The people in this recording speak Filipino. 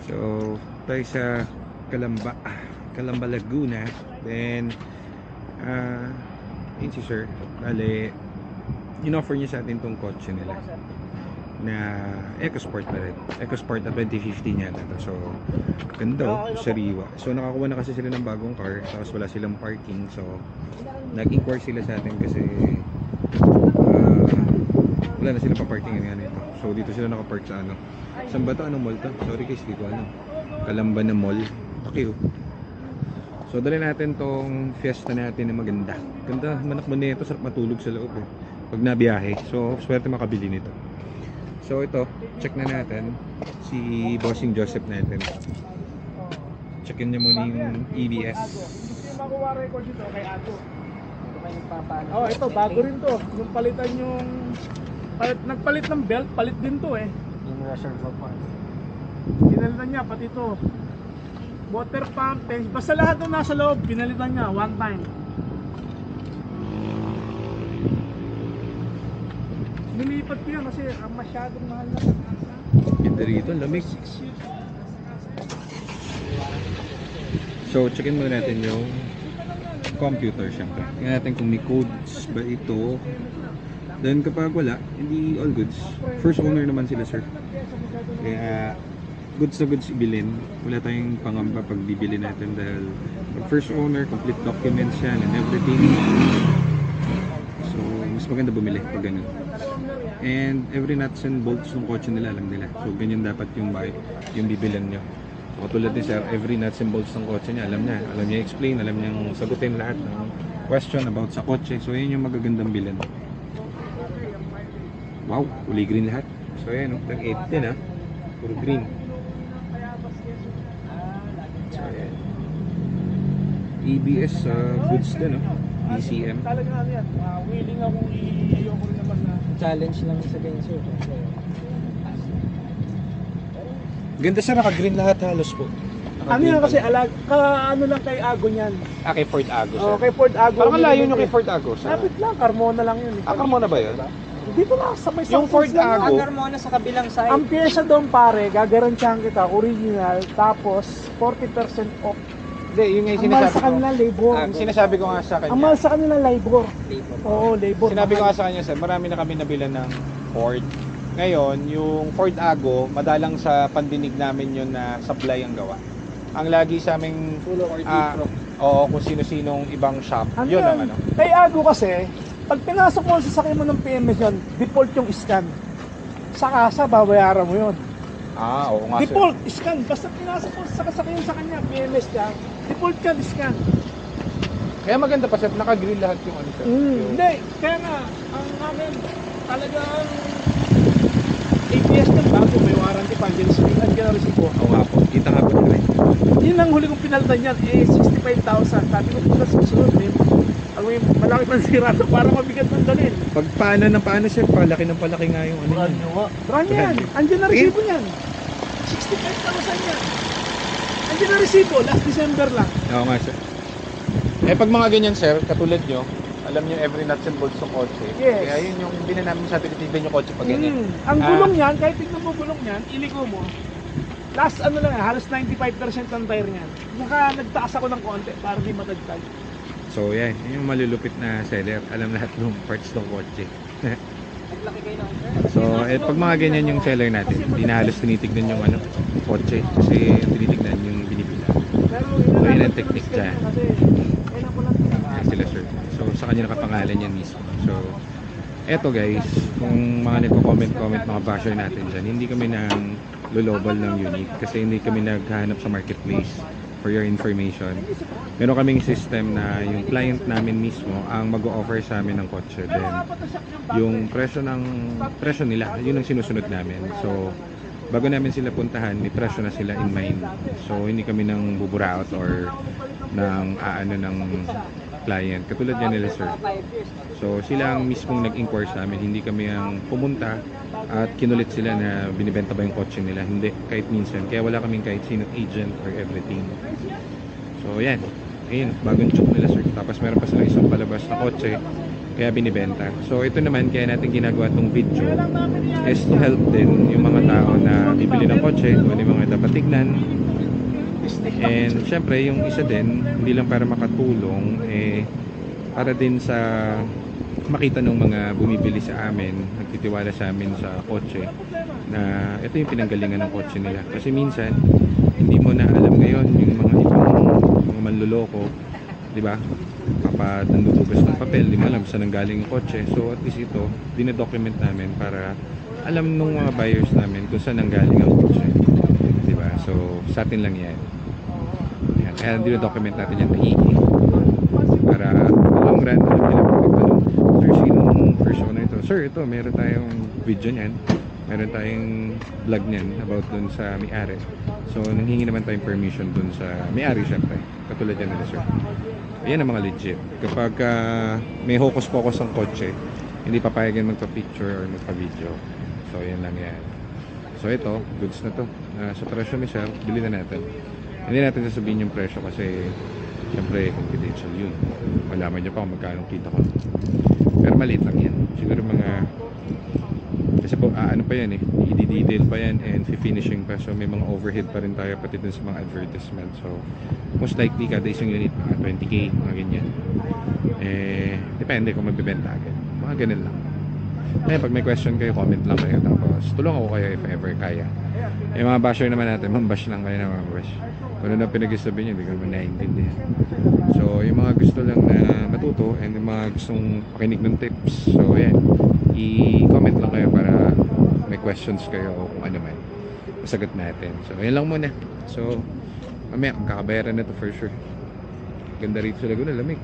So, tayo sa Calamba, Calamba Laguna. Then, yun si sir. Bale, in-offer niya sa atin tong kotse nila na EcoSport na rin. EcoSport na 2015 yata to. So, ganda, sariwa. So, nakakuha na kasi sila ng bagong car. Tapos wala silang parking. So, nag-inquire sila sa atin kasi wala na silang pa-parking nga nito. So, dito sila nakapark sa ano. Saan ba to? Anong mall to? Sorry guys, di ko alam. Calamba na mall. Okay, oh. So, dali natin tong Fiesta natin na maganda. Ganda, manakman nito. Sarap matulog sa loob, eh. Pag nabiyahe. So, swerte makabili nito. So, ito. Check na natin si Bossing Joseph natin. Checkin niya muna yung EBS. Hindi makuha record dito kay Ato. Oh, ito bago rin to. Yung palitan yung nagpalit ng belt, palit din to eh. Yung reservoir pa. Pinalitan niya pati to. Water pump, basta lahat ng nasa loob, pinalitan niya one time. Nilipat ko yan kasi masyadong mahal na sa kasa. Ganda rito, lamig. So, checkin muna natin yung computer syempre. Tingnan natin kung may codes ba ito. Then kapag wala, hindi all goods. First owner naman sila, sir. Kaya goods na goods ibilin. Wala tayong pangamba pag bibili natin dahil pag first owner, complete documents yan and everything. So, mas maganda bumili pag ganun. And every nuts and bolts ng kotse nila alam nila. So, ganyan dapat yung bibilan nyo. So, katulad ni sir, every nuts and bolts ng kotse niya alam niya. Alam niya explain, alam niya sagutin lahat ng question about sa kotse. So, yun yung magagandang bilan. Wow, kulay green lahat. So, ayan, nag 8 din ha. Puro green. So, ayan. EBS goods din, no? BCM. Talaga ano yan, willing akong i-ayoko rin naman na Challenge lang sa ganyan sir. Ganda sir, naka-green lahat halos po. ano yan kasi ano lang kay Ago niyan. Kay Ford Agos. Oh, kay Ford Ago. Parang layo nyo kay Ford Agos. Lapit lang, Carmona lang yun. Carmona ba yun? Dito lang, sa may Yung Ford Ago. Muna sa kabilang side. Ang pyesa doon pare, gagarantiyahan kita, original, tapos 40% off. Hindi, yun nga yung Ang mahal sinasabi sa kanila, ko. labor. Ang sinasabi ko nga sa Ang kanya. mahal sa kanila, labor. Oo, labor. Sinabi ko mahal. nga sa kanya, sir, marami na kami nabilan ng Ford. Ngayon, yung Ford Ago, madalang sa pandinig namin yun na supply ang gawa. Ang lagi sa aming, oo, kung sino-sinong ibang shop, Ano yun ang yan? ano. Kay Ago kasi, pag pinasok mo sa sasakyan mo ng PMS yun, default yung scan. Sa kasa, babayaran mo yun. Oo nga, sir. Default, scan. Basta pinasok mo sa sasakyan sa kanya, PMS ka, default ka, scan. Kaya maganda pa, sir, naka-grill lahat yung ano, sir. Yung- Hindi, kaya nga, ang amin, talagang ABS ng bago, may warranty pa, andyan na resibo. Oo nga po, kita nga po rin. Yun ang huli kong pinalitan yan, 65,000. Sabi ko, putas susunod, may malaki pang sira to para mabigat ng dalhin. Pag paano, sir, palaki nga yung ano yan. Brand yan, andyan na resibo yan. 65,000 yan. Andyan na resibo, last December lang. Oo nga, sir. Pag mga ganyan, sir, katulad nyo, alam nyo every nuts and bolts ng kotse. Yes. Kaya yun yung hindi na namin sa tinitignan yung kotse pag ganyan. Ang gulong yan, kahit tignan mo gulong yan, iligo mo. Last ano lang, halos 95% ng tire niyan. Nagtaas ako ng konti para di matagtag. So yan, yun yung malulupit na seller. Alam lahat ng parts ng kotse. Naglaki kayo ng sir. So, pag mga ganyan yung seller natin, hindi na halos tinitignan yung ano, kotse. Kasi tinitignan yung binibila. Pero So, yun ang technique dyan. Kasi, kailan ko lang Yan sila, sir. So, sa kanya nakapangalan yan mismo. So, eto guys, kung mga nagko-comment mga basher natin dyan, hindi kami nang lulobal ng unit kasi hindi kami naghahanap sa marketplace. For your information, meron kaming system na yung client namin mismo ang mag-o-offer sa amin ng kotse. Then, yung presyo nila, yun ang sinusunod namin. So, bago namin sila puntahan, may presyo na sila in mind. So, hindi kami nang buburaot or ng ng client. Katulad yan nila, sir. So, sila ang mismong nag-inquire sa amin. Hindi kami ang pumunta at kinulit sila na binibenta ba yung kotse nila. Hindi, kahit minsan. Kaya wala kaming kahit sino agent or everything. So, yan. Ayun, bagong chook nila, sir. Tapos meron pa sila isang palabas na kotse kaya binibenta. So ito naman, kaya natin ginagawa tong video is to help din yung mga tao na bibili ng kotse, kung ano yung mga dapat tignan. And syempre, yung isa din, hindi lang para makatulong, para din sa makita ng mga bumibili sa amin, nagtitiwala sa amin sa kotse, na ito yung pinanggalingan ng kotse nila. Kasi minsan, hindi mo na alam ngayon yung mga ibang mga manluloko, di ba? Kapag nandudugas ng papel, di mo alam saan nanggaling yung kotse. So at least ito, dinadocument namin para alam nung mga buyers namin kung saan nanggaling ang kotse. Di ba? So sa atin lang yan. Yan. Kaya dinadocument natin yan maigi. Para long run, alam nila kung pagtanong, sir, sinong first owner ito? Sir, ito, meron tayong video niyan. Meron tayong vlog niyan about dun sa may-ari. So, nanghingi naman tayong permission dun sa may-ari, syempre. Katulad yan nila, sir. Ayan ang mga legit. Kapag may hocus-pocus ang kotse, hindi papayagan magpa-picture or magpa-video. So, yan lang yan. So, ito, goods na to. Sa presyo ni sir, bili na natin. Hindi natin sasabihin yung presyo kasi syempre, confidential yun. Malaman nyo pa kung magkano kita ko. Pero maliit lang yan. Siguro mga... Kasi po, ano pa yan i-detail pa yan and finishing pa. So, may mga overhead pa rin tayo pati dun sa mga advertisement. So, most likely, kada isang unit, mga 20k, mga ganyan. Depende kung magbibenta agad. Mga ganun lang. Ngayon, pag may question kayo, comment lang kayo. Tapos, tulungan ko kayo if ever kaya. Yung mga basher naman natin, mambash lang kayo na mambash. Kung ano na pinag-isabi nyo, hindi ko naman naiintindihan. So, yung mga gusto lang na matuto and yung mga gustong pakinig ng tips, so ayan, i-comment lang kayo para may questions kayo o kung ano man. Masagot natin. So, ayan lang muna. So, mamaya, kakabayaran na to for sure. Ganda rito sa Laguna, lamig.